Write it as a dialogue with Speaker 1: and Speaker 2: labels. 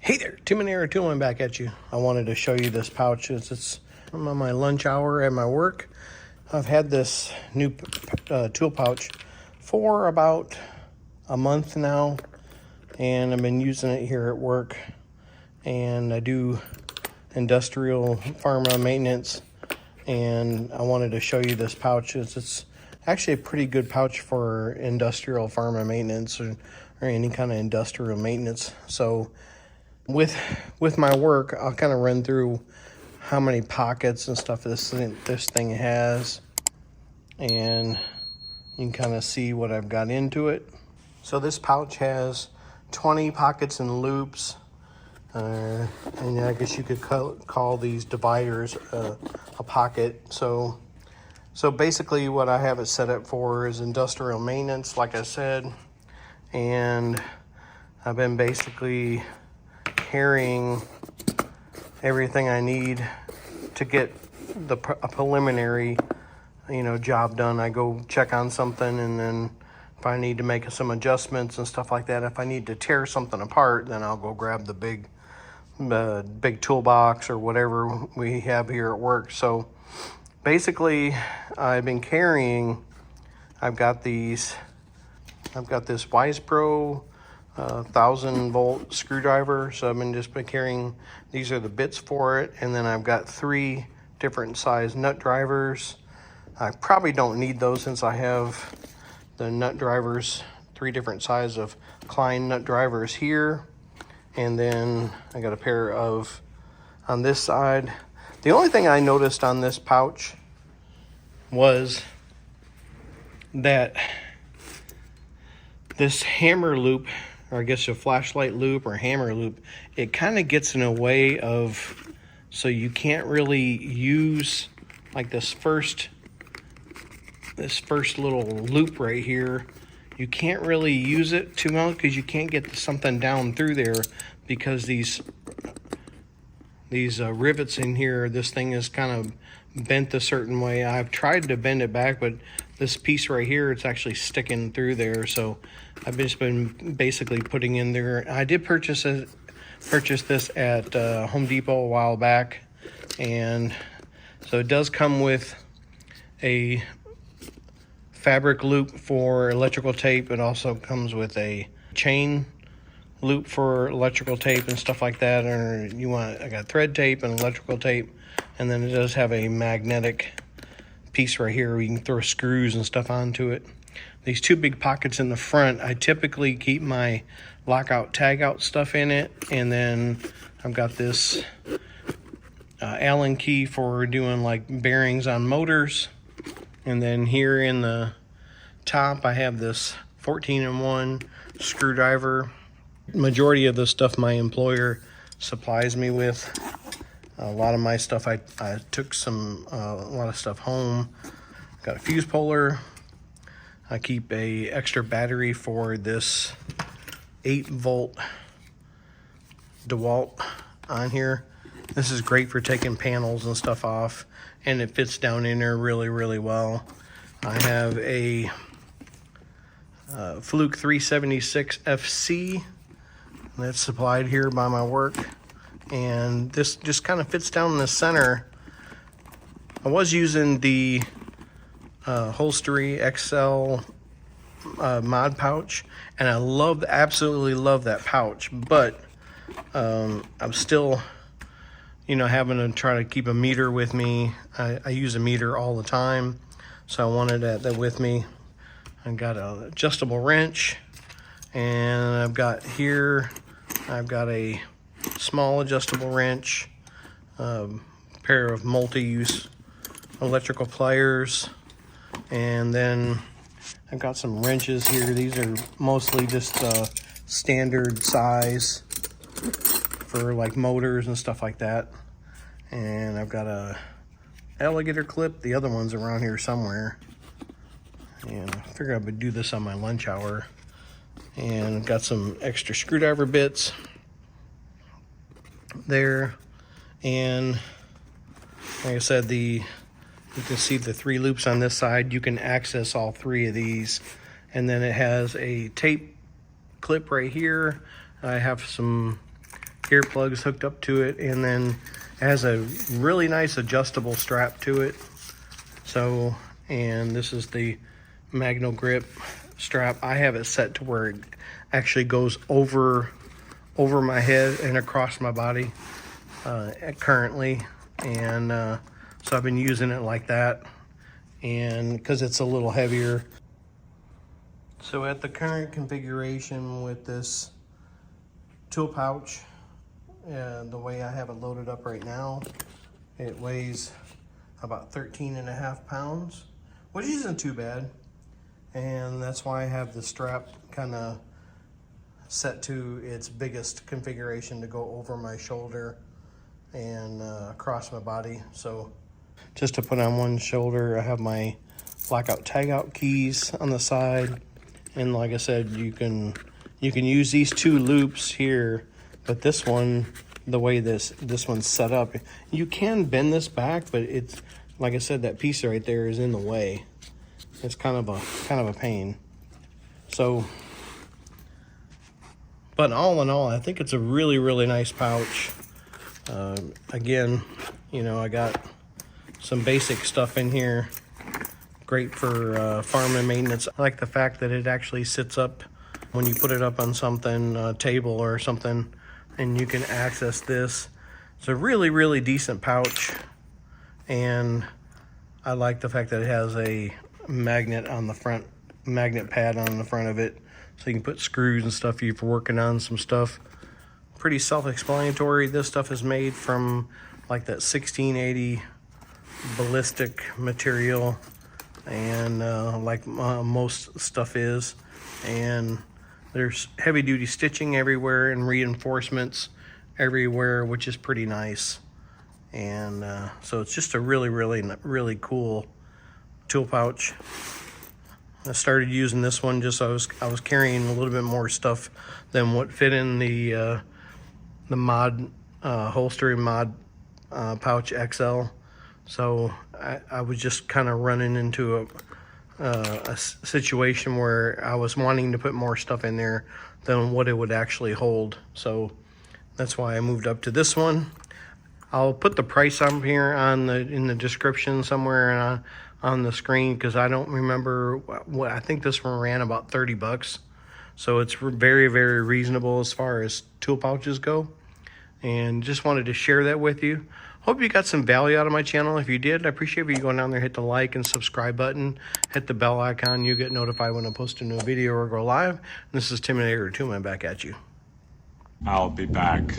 Speaker 1: Hey there, Tim and Era Toolman back at you. I wanted to show you this pouch. It's I'm on my lunch hour at my work. I've had this new tool pouch for about a month now, and I've been using it here at work. And I do industrial pharma maintenance, and I wanted to show you this pouch. It's actually a pretty good pouch for industrial pharma maintenance or any kind of industrial maintenance. So with my work, I'll kind of run through how many pockets and stuff this thing has, and you can kind of see what I've got into it. So this pouch has 20 pockets and loops, and I guess you could call these dividers a pocket. So basically what I have it set up for is industrial maintenance, like I said, and I've been basically carrying everything I need to get a preliminary, job done. I go check on something, and then if I need to make some adjustments and stuff like that, if I need to tear something apart, then I'll go grab the big toolbox or whatever we have here at work. So basically, I've been carrying. I've got this Wise Pro 1000-volt screwdriver. So I've just been carrying, these are the bits for it, and then I've got 3 different size nut drivers. I probably don't need those since I have the nut drivers, 3 different size of Klein nut drivers here, and then I got a pair of on this side. The only thing I noticed on this pouch was that this hammer loop, or I guess a flashlight loop or hammer loop, it kind of gets in a way of, so you can't really use like this first little loop right here. You can't really use it too much because you can't get something down through there, because these rivets in here, this thing is kind of bent a certain way. I've tried to bend it back, but this piece right here, it's actually sticking through there. So I've just been basically putting in there. I did purchase this at Home Depot a while back, and so it does come with a fabric loop for electrical tape. It also comes with a chain loop for electrical tape and stuff like that. Or I got thread tape and electrical tape, and then it does have a magnetic piece right here where you can throw screws and stuff onto it. These 2 big pockets in the front, I typically keep my lockout tagout stuff in it, and then I've got this Allen key for doing like bearings on motors. And then here in the top, I have this 14-in-1 screwdriver. Majority of the stuff my employer supplies me with. A lot of my stuff, I took a lot of stuff home. Got a fuse puller. I keep a extra battery for this 8-volt DeWalt on here. This is great for taking panels and stuff off, and it fits down in there really, really well. I have a Fluke 376 FC that's supplied here by my work, and this just kind of fits down in the center. I was using the Holstery XL mod pouch, and I absolutely love that pouch, but I'm still having to try to keep a meter with me. I use a meter all the time, so I wanted that with me. I got an adjustable wrench, and I've got a small adjustable wrench, pair of multi-use electrical pliers, and then I've got some wrenches here. These are mostly just standard size for like motors and stuff like that. And I've got a alligator clip. The other one's around here somewhere, and I figured I would do this on my lunch hour. And I've got some extra screwdriver bits there, and like I said, you can see the 3 loops on this side. You can access all 3 of these, and then it has a tape clip right here. I have some earplugs hooked up to it, and then it has a really nice adjustable strap to it. So, and this is the MagnoGrip strap. I have it set to where it actually goes over my head and across my body currently, and so I've been using it like that, and because it's a little heavier. So at the current configuration with this tool pouch, the way I have it loaded up right now, it weighs about 13.5 pounds, which isn't too bad. And that's why I have the strap kind of set to its biggest configuration to go over my shoulder and across my body. So just to put on one shoulder, I have my lockout tagout keys on the side. And like I said, you can use these two loops here, but this one, the way this one's set up, you can bend this back, but it's, like I said, that piece right there is in the way. It's kind of a pain. So, but all in all, I think it's a really, really nice pouch. Again, you know, I got some basic stuff in here. Great for Pharma Maintenance. I like the fact that it actually sits up when you put it up on something, a table or something, and you can access this. It's a really, really decent pouch, and I like the fact that it has a magnet on the front, magnet pad on the front of it, so you can put screws and stuff if you're working on some stuff. Pretty self-explanatory. This stuff is made from like that 1680 ballistic material, and like most stuff is, and there's heavy-duty stitching everywhere and reinforcements everywhere, which is pretty nice. And so it's just a really, really, really cool tool pouch. I started using this one just I was carrying a little bit more stuff than what fit in the mod holster and mod pouch XL. So I was just kind of running into a situation where I was wanting to put more stuff in there than what it would actually hold. So that's why I moved up to this one. I'll put the price up here in the description somewhere on the screen, because I don't remember what, I think this one ran about 30 bucks. So it's very, very reasonable as far as tool pouches go. And just wanted to share that with you. Hope you got some value out of my channel. If you did, I appreciate you going down there, hit the like and subscribe button, hit the bell icon. You get notified when I post a new video or go live. And this is Tim and Toolman back at you.
Speaker 2: I'll be back.